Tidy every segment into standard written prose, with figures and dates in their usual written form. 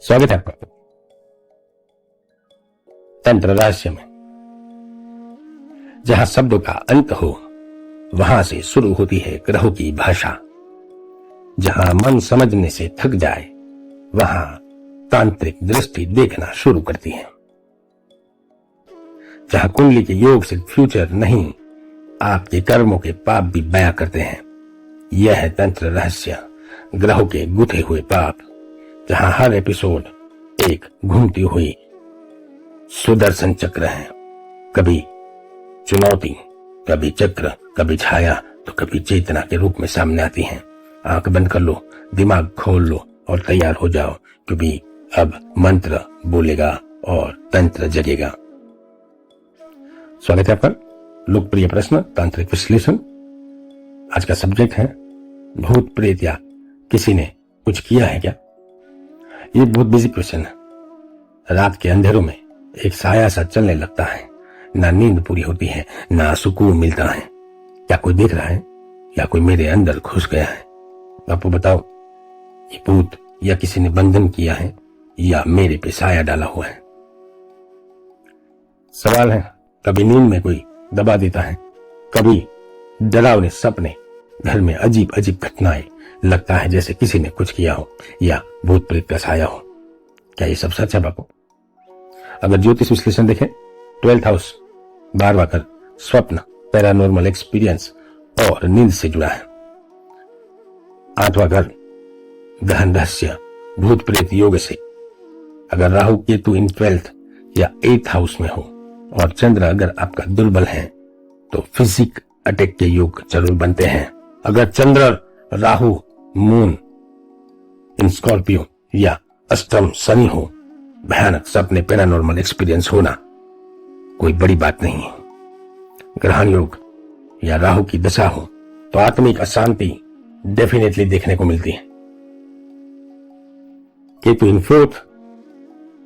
स्वागत है आपका तंत्र रहस्य में। जहां शब्दों का अंत हो वहां से शुरू होती है ग्रहों की भाषा। जहां मन समझने से थक जाए वहां तांत्रिक दृष्टि देखना शुरू करती है। जहां कुंडली के योग से फ्यूचर नहीं, आपके कर्मों के पाप भी बयां करते हैं। यह है तंत्र रहस्य, ग्रहों के गुथे हुए पाप। जहां हर एपिसोड एक घूमती हुई सुदर्शन चक्र है। कभी चुनौती, कभी चक्र, कभी छाया तो कभी चेतना के रूप में सामने आती हैं। आंख बंद कर लो, दिमाग खोल लो और तैयार हो जाओ, क्योंकि अब मंत्र बोलेगा और तंत्र जगेगा। स्वागत है आपका लोकप्रिय प्रश्न तांत्रिक विश्लेषण। आज का सब्जेक्ट है भूत प्रेत या किसी ने कुछ किया है क्या। ये बहुत बिजी क्वेश्चन है। रात के अंधेरों में एक साया सा चलने लगता है, ना नींद पूरी होती है, ना सुकून मिलता है। क्या कोई देख रहा है या कोई मेरे अंदर घुस गया है? आपको बताओ, ये भूत या किसी ने बंधन किया है या मेरे पे साया डाला हुआ है? सवाल है, कभी नींद में कोई दबा देता है, कभी डरावने सपने, घर में अजीब अजीब घटनाएं, लगता है जैसे किसी ने कुछ किया हो या भूत प्रेत का साया हो। क्या ये सब सच है बापू? अगर ज्योतिष विश्लेषण देखें, 12th हाउस 12वां घर स्वप्न, पैरानॉर्मल एक्सपीरियंस और नींद से जुड़ा है। 8वां घर गहन रहस्य, भूत प्रेत योग से। अगर राहु केतु इन 12th या 8th हाउस में हो और चंद्र अगर आपका दुर्बल है तो फिजिक अटैक के योग जरूर बनते हैं। अगर चंद्र, राहु, मून इन स्कॉर्पियो या अष्टम शनि हो, भयानक सपने, पैरानॉर्मल एक्सपीरियंस होना कोई बड़ी बात नहीं है। ग्रहण योग या राहु की दशा हो तो आत्मिक अशांति डेफिनेटली देखने को मिलती है। केतु इन 4th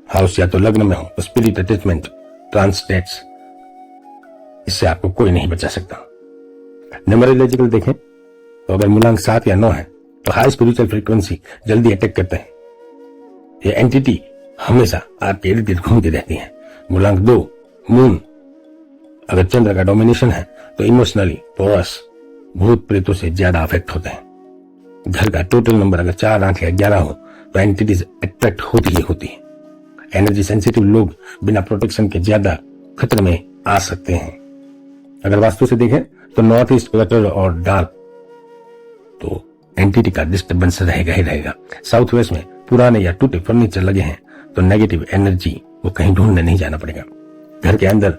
हाउस या तो लग्न में हो तो स्पिरिट अटैचमेंट, ट्रांसटेट्स, इससे आपको कोई नहीं बचा सकता। न्यूमरोलॉजिकल देखें तो अगर मूलांक 7 या 9 है तो हाई स्पिरिचुअल फ्रीक्वेंसी जल्दी अटैक करते हैं। ये एंटिटी हमेशा आपके इर्द गिर्द घूमती रहती है। मूलांक 2 मून, अगर चंद्र का डोमिनेशन है तो इमोशनली पोरस, भूत प्रेतों से ज्यादा अफेक्ट होते हैं। घर का टोटल नंबर अगर 4, 8 या 11 हो तो एंटिटीज अट्रैक्ट होती ही होती है। एनर्जी सेंसिटिव लोग बिना प्रोटेक्शन के ज्यादा खतरे में आ सकते हैं। अगर वास्तु से देखें तो नॉर्थ ईस्ट क्लटर और डार्क तो एंटिटी का डिस्टर्बेंस रहेगा ही रहेगा। साउथ वेस्ट में पुराने या टूटे फर्नीचर लगे हैं तो नेगेटिव एनर्जी वो कहीं ढूंढने नहीं जाना पड़ेगा। घर के अंदर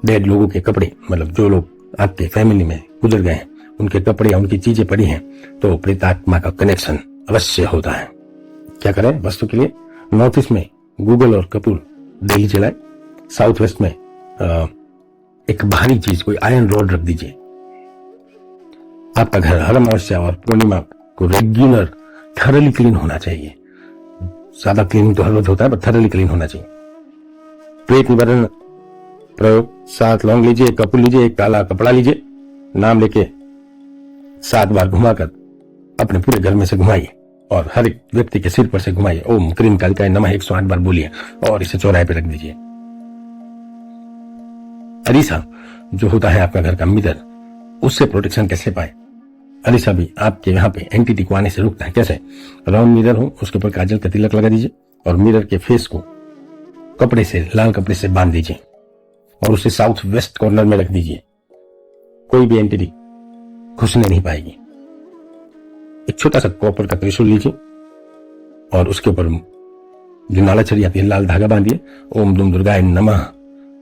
डेड लोगों के कपड़े, मतलब जो लोग आपके फैमिली में गुजर गए हैं उनके कपड़े या उनकी चीजें पड़ी हैं तो प्रेतात्मा का कनेक्शन अवश्य होता है। क्या करें वास्तु के लिए? नॉर्थ ईस्ट में गूगल और कपूर डेली जलाए। साउथ वेस्ट में एक भारी चीज, कोई आयरन रॉड रख दीजिए। आपका घर हर अमावस्या और पूर्णिमा को रेगुलर थरली क्लीन होना चाहिए। सादा क्लीनिंग तो हर रोज होता है, पर थरली क्लीन होना चाहिए। प्रेत निवारण प्रयोग, 7 लौंग लीजिए, एक कपूर लीजिए, एक काला कपड़ा लीजिए, नाम लेके 7 बार घुमाकर अपने पूरे घर में से घुमाइए और हर एक व्यक्ति के सिर पर से घुमाइए। ओम क्रीम कालिकाय नमः 108 बार बोलिए और इसे चौराहे पे रख दीजिए। अरीसा जो होता है आपका घर का मिरर, उससे प्रोटेक्शन कैसे पाए? अरीसा भी आपके यहाँ पे एंटिटी को आने से रोकता है। कैसे? राउंड मिरर हो, उसके ऊपर काजल का तिलक लगा दीजिए और मिरर के फेस को कपड़े से, लाल कपड़े से बांध दीजिए और उसे साउथ वेस्ट कॉर्नर में रख दीजिए। कोई भी एंटिटी घुसने नहीं पाएगी। एक छोटा सा कॉपर का त्रिशूल लीजिए और उसके ऊपर जो नाला छड़ी आती है लाल धागा बांधिए। ओम दुम दुर्गाय नमः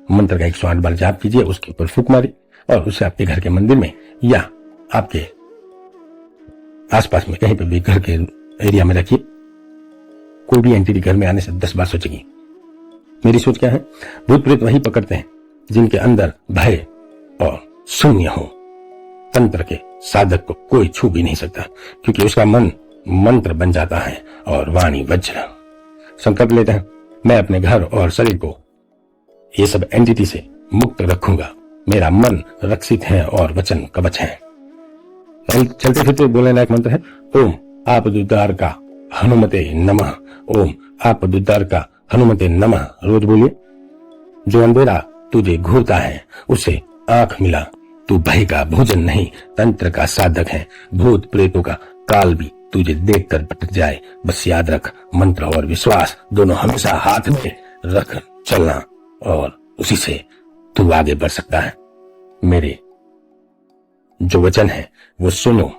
मंत्र का 108 बार जाप कीजिए, उसके ऊपर फूंक मारिए और उसे आपके घर के मंदिर में या आपके आसपास में कहीं पे भी घर के एरिया में रखिए। कोई भी एंटिटी घर में आने से 10 बार सोचेगी। मेरी सोच क्या है? भूत प्रेत वही पकड़ते हैं जिनके अंदर भय और शून्य हो। तंत्र के साधक को कोई छू भी नहीं सकता, क्योंकि उसका मन मंत्र बन जाता है और वाणी वज्र। संकल्प लेते हैं, मैं अपने घर और शरीर को ये सब एंटिटी से मुक्त रखूंगा। मेरा मन रक्षित है और वचन कवच है। चलते फिरते बोलने लायक मंत्र है, ओम आप द्वारका हनुमते नमः, ओम आपदुद्धार का हनुमते नमः रोज बोलिए। जो अंधेरा तुझे घूरता है उसे आंख मिला, तू भय का भोजन नहीं तंत्र का साधक है। भूत प्रेतों का काल भी तुझे देखकर भटक जाए, बस याद रख मंत्र और विश्वास दोनों हमेशा हाथ में रख चलना और उसी से तू आगे बढ़ सकता है। मेरे जो वचन है वो सुनो,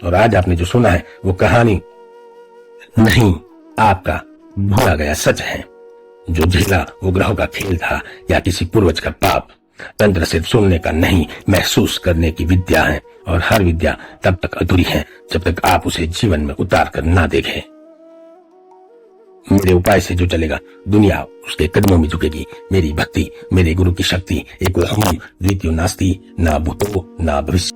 और आज आपने जो सुना है वो कहानी नहीं, आपका भूला गया सच है। जो झेला वो ग्रहों का खेल था या किसी पूर्वज का पाप। तंत्र सिर्फ सुनने का नहीं, महसूस करने की विद्या है, और हर विद्या तब तक अधूरी है जब तक आप उसे जीवन में उतार कर ना देखें। मेरे उपाय से जो चलेगा दुनिया उसके कदमों में झुकेगी। मेरी भक्ति, मेरे गुरु की शक्ति, एको अहम द्वितीयो नास्ति, ना भूतो ना भविष्य।